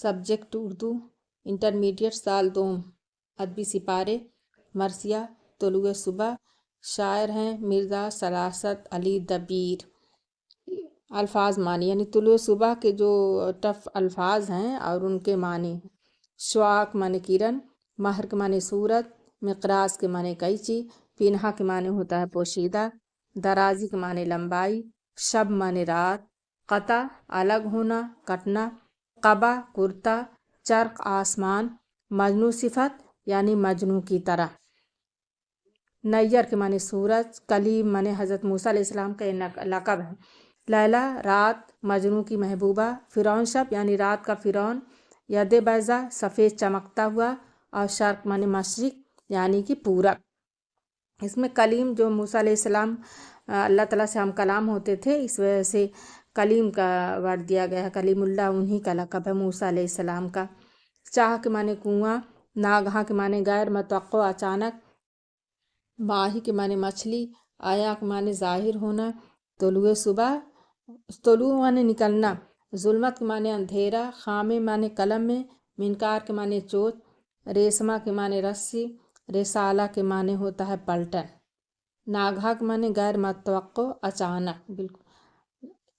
Subject Urdu, intermediate साल 2, अदबी सिपारे, मरसिया, तुलुए सुबह। शायर हैं मिर्ज़ा सलासत अली दबीर। अल्फाज मानी यानी तुलुए सुबह के जो टफ अल्फाज हैं और उनके मानी। श्वाक माने किरण, महर के माने सूरत, मिक़रास के माने कैंची, पिन्हा के माने होता है पोशीदा, दराजी के माने लंबाई, शब माने रात, क़ता अलग होना कटना, क़बा कुर्ता, चर्क आसमान, मजनू सिफत यानी मजनू की तरह। नैयर के माने सूरज, कलीम माने हज़रत मूसा अलैहिस्सलाम का लक़ब है। लैला रात, मजनू की महबूबा, फ़िरौन शब यानी रात का फ़िरौन, यद बैज़ा सफ़ेद चमकता हुआ, और शर्क माने मशरिक यानी कि पूरब। इसमें कलीम जो मूसा अलैहिस्सलाम अल्लाह ताला से हम कलाम होते थे, इस वजह से कलीम का वर्ड दिया गया है। कलीमुल्लाह उन्हीं का लक़ब है मूसा अलैहिस्सलाम का। चाह के माने कुआं, नागहा के माने गैर मतवक्को अचानक, माही के माने मछली, आया के माने ज़ाहिर होना, तुलुए सुबह तुलु माने निकलना, जुल्मत के माने अंधेरा, खामे माने कलम में, मिनकार के माने चोट, रेशमा के माने रस्सी, रेसाला के माने होता है पलटन, नागहा के माने गैर मतवक्को अचानक बिल्कुल,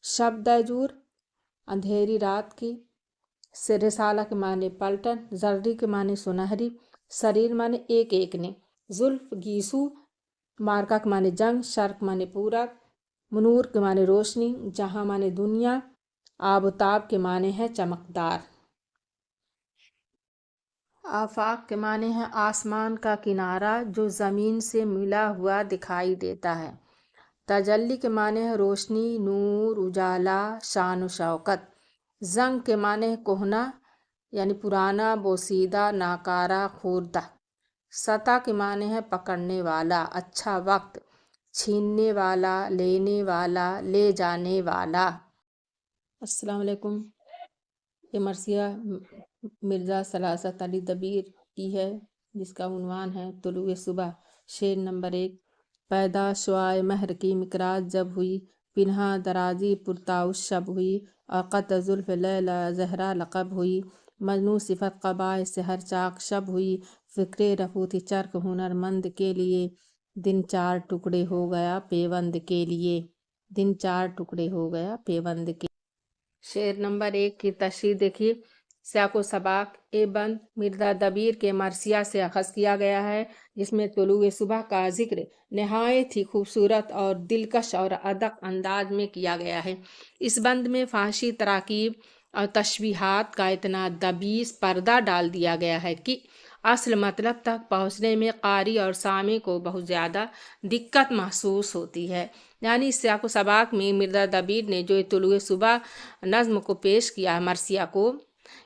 शब दैजूर अंधेरी रात की, रेसाला के माने पलटन, जर्री के माने सुनहरी, शरीर माने एक एक ने, जुल्फ गीसू, मार्का के माने जंग, शर्क माने पूरब, मुनूर के माने रोशनी, जहां माने दुनिया, आबताब के माने है चमकदार। आफाक के माने है आसमान का किनारा जो ज़मीन से मिला हुआ दिखाई देता है। तजल्ली के माने है रोशनी, नूर, उजाला, शान व शौकत। जंग के माने है कोहना यानी पुराना, बोसीदा, नाकारा, खुर्दा। सता के माने है पकड़ने वाला, अच्छा वक्त, छीनने वाला, लेने वाला, ले जाने वाला। अस्सलाम वालेकुम। ये मरसिया मिर्ज़ा सलासत अली दबीर की है, जिसका उन्वान है तुलुए सुबह। शेर नंबर 1। पैदा शुआए महर की मिक़राज जब हुई, पिन्हा दराजी पुरताउश शब हुई, और क़त ज़ुल्फ़ लैला ज़हरा लक़ब हुई, मजनू सिफत क़बाए सहर चाक शब हुई, फ़िक्रे रफ़ू थी चर्क हुनरमंद के लिए, दिन 4 टुकड़े हो गया पेवंद के लिए, दिन 4 टुकड़े हो गया पेवंद के। शेर नंबर 1 की तशरीह देखिए। स्याको सबाक ए बंद मिर्ज़ा दबीर के मरसिया से अखज़ किया गया है, जिसमें तुलुए सुबह का जिक्र नहायत ही खूबसूरत और दिलकश और अदक अंदाज में किया गया है। इस बंद में फ़ाहशी तराकीब और तशबीहात का इतना दबीस पर्दा डाल दिया गया है कि असल मतलब तक पहुँचने में कारी और सामे को बहुत ज़्यादा दिक्कत महसूस होती है। यानी स्याको सबाक में मिर्ज़ा दबीर ने जो तुलुए सुबह नज़्म को पेश किया है मरसिया को,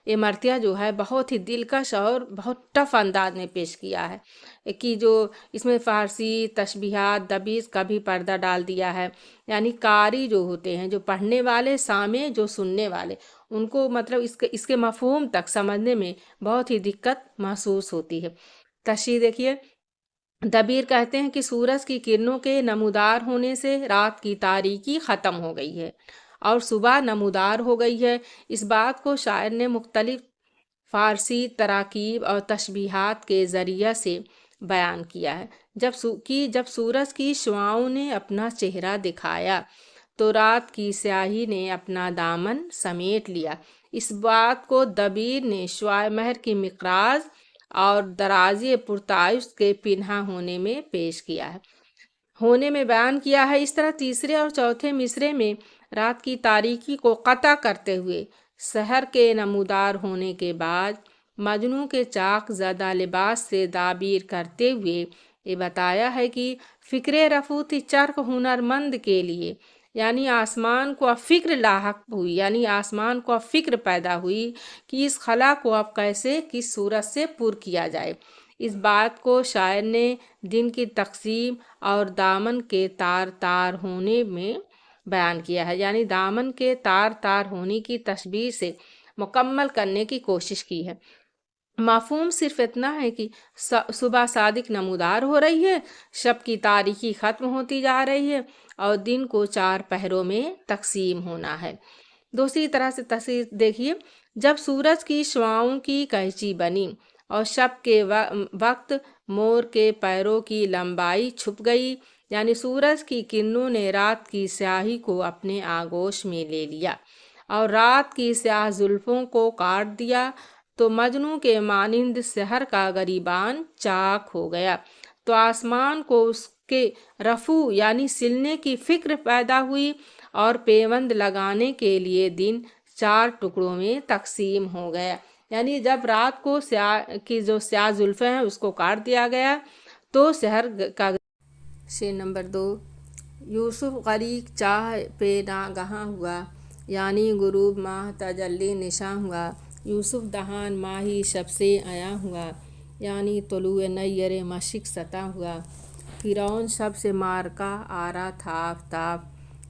ये मरतिया जो है बहुत ही दिलकश और बहुत टफ अंदाज में पेश किया है कि जो इसमें फ़ारसी तशबीहात दबीस का भी पर्दा डाल दिया है। यानी कारी जो होते हैं, जो पढ़ने वाले, सामे जो सुनने वाले, उनको मतलब इसके मफ़हूम तक समझने में बहुत ही दिक्कत महसूस होती है। तशरीह देखिए। दबीर कहते हैं कि सूरज की किरणों के नमूदार होने से रात की तारीकी ख़त्म हो गई है और सुबह नमूदार हो गई है। इस बात को शायर ने मुख्तलिफ फ़ारसी तराकीब और तशबीहात के ज़रिए से बयान किया है। जब सूरज की शुआओं ने अपना चेहरा दिखाया तो रात की स्याही ने अपना दामन समेट लिया। इस बात को दबीर ने शुआए महर की मिक़राज और दराज़े पुरतायुश के पिन्हा होने में पेश किया है, होने में बयान किया है। इस तरह तीसरे और चौथे मिसरे में रात की तारीकी को क़ता करते हुए सहर के नमूदार होने के बाद मजनू के चाक ज़दा लिबास से दाबीर करते हुए ये बताया है कि फ़िक्रे रफ़ूती चर्क हुनरमंद के लिए, यानी आसमान को अब फ़िक्र लाहक हुई, यानी आसमान को अब फ़िक्र पैदा हुई कि इस खला को अब कैसे किस सूरत से पुर किया जाए। इस बात को शायर ने दिन की तक़सीम और दामन के तार तार होने में बयान किया है, यानी दामन के तार तार होने की तशबीह से मुकम्मल करने की कोशिश की है। मफ़हूम सिर्फ इतना है कि सुबह सादिक नमूदार हो रही है, शब की तारीकी ख़त्म होती जा रही है और दिन को 4 पहरों में तक़सीम होना है। दूसरी तरह से तस्वीर देखिए, जब सूरज की शुआओं की कैंची बनी और शब के वक्त मोर के पैरों की लंबाई छुप गई, यानी सूरज की किरणों ने रात की स्याही को अपने आगोश में ले लिया और रात की स्याह जुल्फों को काट दिया, तो मजनू के मानिंद शहर का गरीबान चाक हो गया। तो आसमान को उसके रफू यानी सिलने की फिक्र पैदा हुई और पेवंद लगाने के लिए दिन 4 टुकड़ों में तकसीम हो गया। यानी जब रात को स्याह की जो स्याह जुल्फें हैं उसको काट दिया गया तो शहर का। शेर नंबर 2, यूसुफ गरीक चाह पे नागहां हुआ, यानी गुरूब माह तजल्ली निशां हुआ। यूसुफ दहान माही शब से आया हुआ, यानी तुलुए नैयर मशिक सता हुआ। फिरौन शब से मार का आ रहा था आफताब,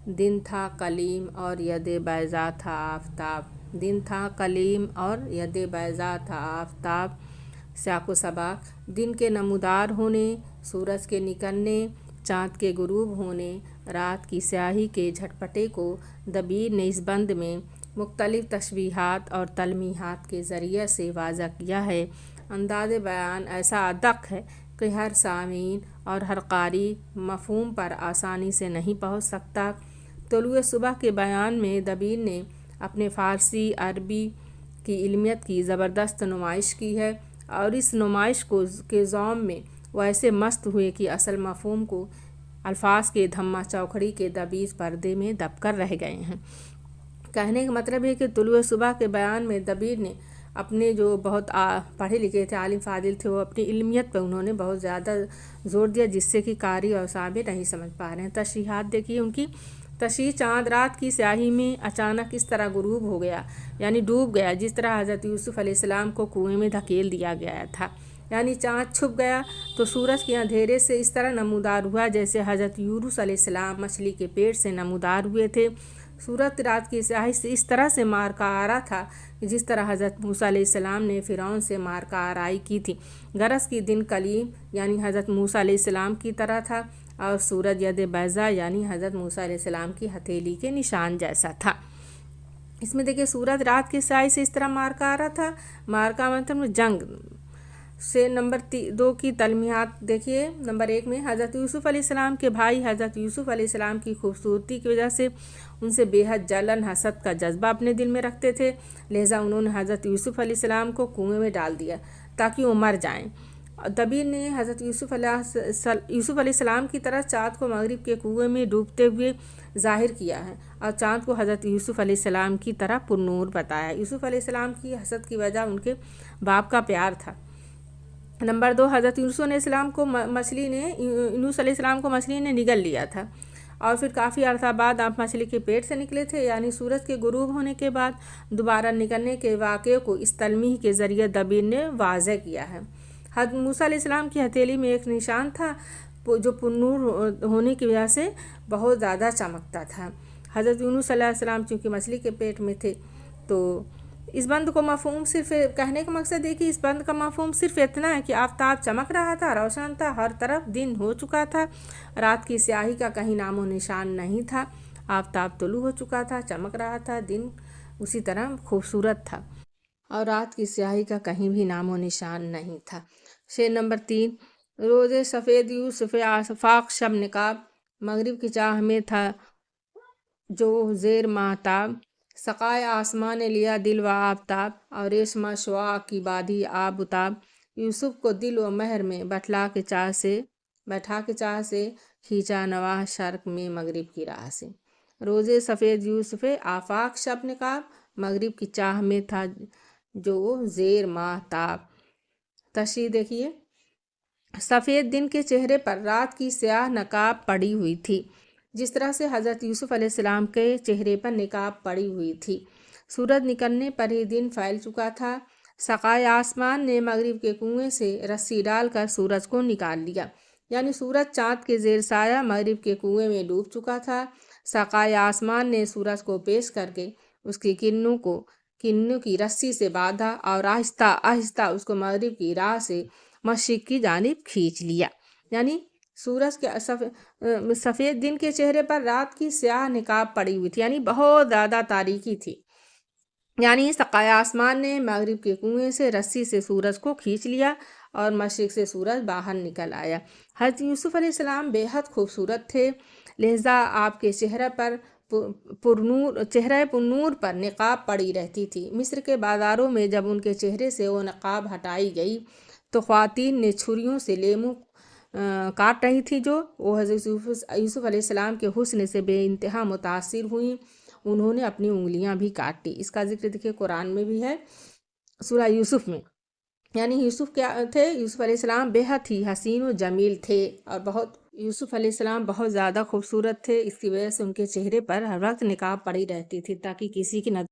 दिन था कलीम और यदे बैज़ा था आफताब। दिन था कलीम और यदे बैज़ा था आफताब। साको सबाक, दिन के नमूदार होने, सूरज के निकलने, चाँद के गुरूब होने, रात की स्याही के झटपटे को दबीर ने इस बंद में मुख्तलिफ तशबीहात और तलमीहात के ज़रिए से वाज़ा किया है। अंदाज़ बयान ऐसा अदक है कि हर सामीन और हर कारी मफ़हूम पर आसानी से नहीं पहुँच सकता। तुलुए सुबह के बयान में दबीर ने अपने फ़ारसी अरबी की इल्मियत की ज़बरदस्त नुमाइश की है और इस नुमाइश को के ज़ौम में वैसे मस्त हुए कि असल मफ़हूम को अल्फाज के धम्मा चौखड़ी के दबीज पर्दे में दब कर रह गए हैं। कहने का मतलब है कि तुलुए सुबह के बयान में दबीर ने अपने जो बहुत पढ़े लिखे थे, आलिम फादिल थे, वो अपनी इल्मियत पर उन्होंने बहुत ज़्यादा ज़ोर दिया जिससे कि कारी और सामे नहीं समझ पा रहे हैं। तशरीहात देखिए उनकी। तशरीह, चाँद रात की स्याही में अचानक इस तरह गुरूब हो गया यानी डूब गया जिस तरह हज़रत यूसुफ अलैहिस्सलाम को कुएं में धकेल दिया गया था, यानी चाँद छुप गया तो सूरज के अंधेरे से इस तरह नमूदार हुआ जैसे हज़रत यूनुस अलैहिस्सलाम मछली के पेट से नमूदार हुए थे। सूरज रात की स्याही से इस तरह से मार का आरा था कि जिस तरह हज़रत मूसा अलैहिस्सलाम ने फ़िरौन से मार का आराई की थी। गरज की दिन कलीम यानी हज़रत मूसा अलैहिस्सलाम की तरह था और सूरज यद बैज़ा यानी हज़रत मूसा अलैहिस्सलाम की हथेली के निशान जैसा था। इसमें देखिए सूरज रात की स्याही से इस तरह मार का आ रहा था। मार का मतलब जंग से। नंबर 2 की तलमीहात देखिए। नंबर 1 में हज़रत यूसुफ अलैहिस्सलाम के भाई हज़रत यूसुफ अलैहिस्सलाम की खूबसूरती की वजह से उनसे बेहद जलन हसद का जज्बा अपने दिल में रखते थे, लिहाजा उन्होंने हज़रत यूसुफ अलैहिस्सलाम को कुएं में डाल दिया ताकि वो मर जाएं। दबीर ने हज़रत यूसुफ अलैहिस्सलाम की तरह चाँद को मगरिब के कुएं में डूबते हुए ज़ाहिर किया है और चाँद को हज़रत यूसुफ अलैहिस्सलाम की तरह पुरनूर बताया। यूसुफ अलैहिस्सलाम की हसद की वजह उनके बाप का प्यार था। नंबर 2, हज़रत यूनुस अलैहिस्सलाम को मछली ने निगल लिया था और फिर काफ़ी अर्सा बाद आप मछली के पेट से निकले थे, यानी सूरज के गुरूब होने के बाद दोबारा निकलने के वाक़े को इस तलमीह के ज़रिए दबीर ने वाज़ह किया है। हज़रत मूसा अलैहिस्सलाम की हथेली में एक निशान था जो पुन्नूर होने की वजह से बहुत ज़्यादा चमकता था। हज़रत यूनुस अलैहिस्सलाम चूँकि मछली के पेट में थे तो इस बंद को मफ़हूम सिर्फ कहने का मकसद है कि इस बंद का मफ़हूम सिर्फ इतना है कि आफताब चमक रहा था, रोशन था, हर तरफ दिन हो चुका था, रात की स्याही का कहीं नामो निशान नहीं था। आफताब तुलू हो चुका था, चमक रहा था, दिन उसी तरह खूबसूरत था और रात की स्याही का कहीं भी नामो निशान नहीं था। शेर नंबर 3, रोज़े सफ़ेद यूसुफ़ आफाक शब निकाब, मगरिब की चाह में था जो ज़ेर माहताब, सकाए आसमां ने लिया दिल व आफताब और रेशमा शुआ की बाधी आबुताब। यूसुफ को दिल व महर में बैठा के चाह से खींचा नवाह शर्क में मगरिब की राह से। रोज़े सफ़ेद यूसुफ़ आफाक शब निकाब, मगरिब की चाह में था जो ज़ेर माहताब। तशरीह देखिए। सफ़ेद दिन के चेहरे पर रात की स्याह नकाब पड़ी हुई थी जिस तरह से हज़रत यूसुफ अलैहिस्सलाम के चेहरे पर निकाब पड़ी हुई थी। सूरज निकलने पर ही दिन फैल चुका था। सकाए आसमान ने मगरिब के कुएं से रस्सी डालकर सूरज को निकाल लिया, यानी सूरज चाँद के ज़ेर साया मगरिब के कुएं में डूब चुका था। सकाए आसमान ने सूरज को पेश करके उसकी किरणों की रस्सी से बांधा और आहिस्ता आहिस्ता उसको मगरिब की राह से मशरिक़ की जानिब खींच लिया, यानी سورج کے سفید دن کے چہرے پر رات کی سیاہ نقاب پڑی ہوئی تھی، یعنی بہت زیادہ تاریکی تھی۔ یعنی سقائے آسمان نے مغرب کے کنویں سے رسی سے سورج کو کھینچ لیا اور مشرق سے سورج باہر نکل آیا۔ حضرت یوسف علیہ السلام بے حد خوبصورت تھے، لہذا آپ کے چہرہ پرنور پر نقاب پڑی رہتی تھی۔ مصر کے بازاروں میں جب ان کے چہرے سے وہ نقاب ہٹائی گئی تو خواتین نے چھریوں سے لیموں کاٹ رہی تھی جو وہ حضرت یوسف علیہ السلام کے حسن سے بے انتہا متاثر ہوئیں، انہوں نے اپنی انگلیاں بھی کاٹی۔ اس کا ذکر دیکھیے قرآن میں بھی ہے، سورہ یوسف میں۔ یعنی یوسف کیا تھے؟ یوسف علیہ السلام بے حد ہی حسین و جمیل تھے، اور یوسف علیہ السلام بہت زیادہ خوبصورت تھے، اس کی وجہ سے ان کے چہرے پر ہر وقت نقاب پڑی رہتی تھی تاکہ کسی کی نظر۔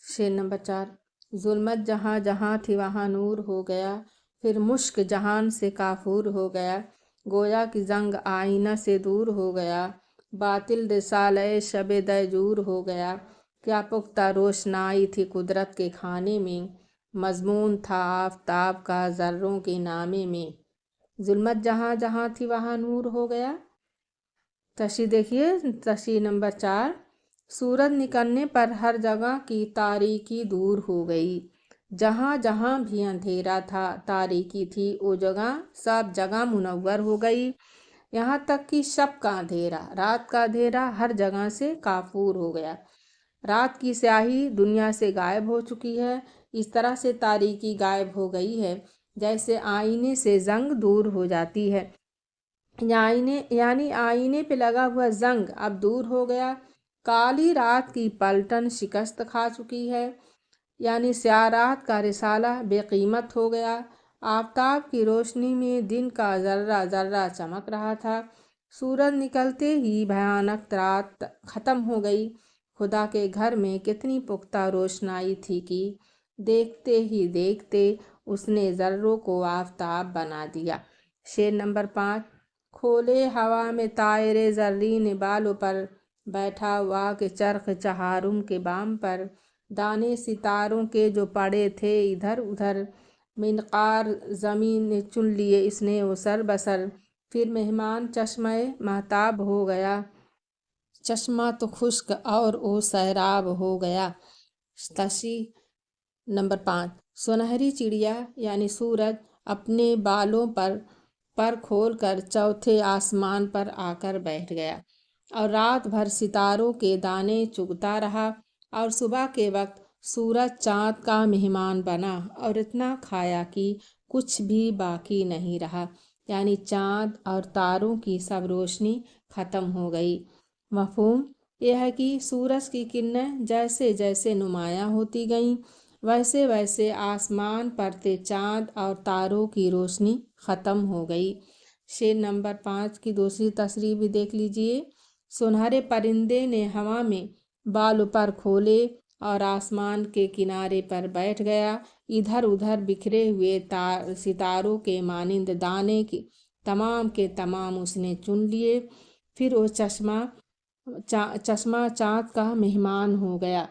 شعر نمبر 4۔ ظلمت جہاں جہاں تھی وہاں نور ہو گیا، پھر مشک جہان سے کافور ہو گیا، گویا کہ زنگ آئینہ سے دور ہو گیا، باطل رسالہ شب دیجور ہو گیا، کیا پختہ روشنائی تھی قدرت کے کھانے میں، مضمون تھا آفتاب کا ذروں کے نامے میں۔ ظلمت جہاں جہاں تھی وہاں نور ہو گیا۔ تشریح دیکھیے، تشریح نمبر 4۔ سورج نکلنے پر ہر جگہ کی تاریکی دور ہو گئی، جہاں جہاں بھی اندھیرا تھا، تاریکی تھی، وہ سب جگہ منور ہو گئی، یہاں تک کہ شب کا اندھیرا، رات کا اندھیرا ہر جگہ سے کافور ہو گیا۔ رات کی سیاہی دنیا سے غائب ہو چکی ہے، اس طرح سے تاریکی غائب ہو گئی ہے جیسے آئینے سے زنگ دور ہو جاتی ہے، یعنی آئینے پہ لگا ہوا زنگ اب دور ہو گیا۔ کالی رات کی پلٹن شکست کھا چکی ہے، یعنی سیاہ رات کا رسالہ بے قیمت ہو گیا۔ آفتاب کی روشنی میں دن کا ذرہ ذرہ چمک رہا تھا، سورج نکلتے ہی بھیانک رات ختم ہو گئی۔ خدا کے گھر میں کتنی پختہ روشنائی تھی کہ دیکھتے ہی دیکھتے اس نے ذروں کو آفتاب بنا دیا۔ شعر نمبر 5۔ کھولے ہوا میں طائر زرین بالوں پر، بیٹھا ہوا کہ چرخ چہارم کے بام پر، دانے ستاروں کے جو پڑے تھے ادھر ادھر، منقار زمین نے چن لیے اس نے وہ سر بسر، پھر مہمان چشمہ مہتاب ہو گیا، چشمہ تو خشک اور وہ سیراب ہو گیا۔ تشریح نمبر 5۔ سنہری چڑیا یعنی سورج اپنے بالوں پر کھول کر چوتھے آسمان پر آ کر بیٹھ گیا، اور رات بھر ستاروں کے دانے چگتا رہا، اور صبح کے وقت سورج چاند کا مہمان بنا اور اتنا کھایا کہ کچھ بھی باقی نہیں رہا، یعنی چاند اور تاروں کی سب روشنی ختم ہو گئی۔ مفہوم یہ ہے کہ سورج کی کرنیں جیسے جیسے نمایاں ہوتی گئیں، ویسے ویسے آسمان پر تھے چاند اور تاروں کی روشنی ختم ہو گئی۔ شعر نمبر 5 کی دوسری تصریح بھی دیکھ لیجئے۔ سنہرے پرندے نے ہوا میں بال پر کھولے اور آسمان کے کنارے پر بیٹھ گیا، ادھر ادھر بکھرے ہوئے ستاروں کے مانند دانے تمام کے تمام اس نے چن لیے، پھر وہ چشمہ چاند کا مہمان ہو گیا،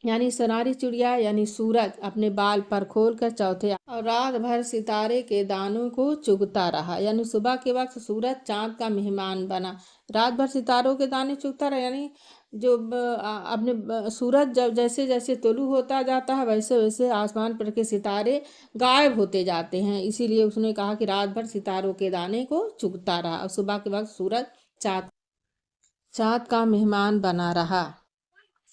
یعنی سنہری چڑیا یعنی سورج اپنے بال پر کھول کر چوتھے اور رات بھر ستارے کے دانوں کو چگتا رہا، یعنی صبح کے وقت سورج چاند کا مہمان بنا، رات بھر ستاروں کے دانے چگتا رہا، یعنی جو اپنے سورج جب جیسے جیسے طلوع ہوتا جاتا ہے ویسے ویسے آسمان پر کے ستارے غائب ہوتے جاتے ہیں، اسی لیے اس نے کہا کہ رات بھر ستاروں کے دانے کو چگتا رہا اور صبح کے وقت سورج چاند کا مہمان بنا رہا۔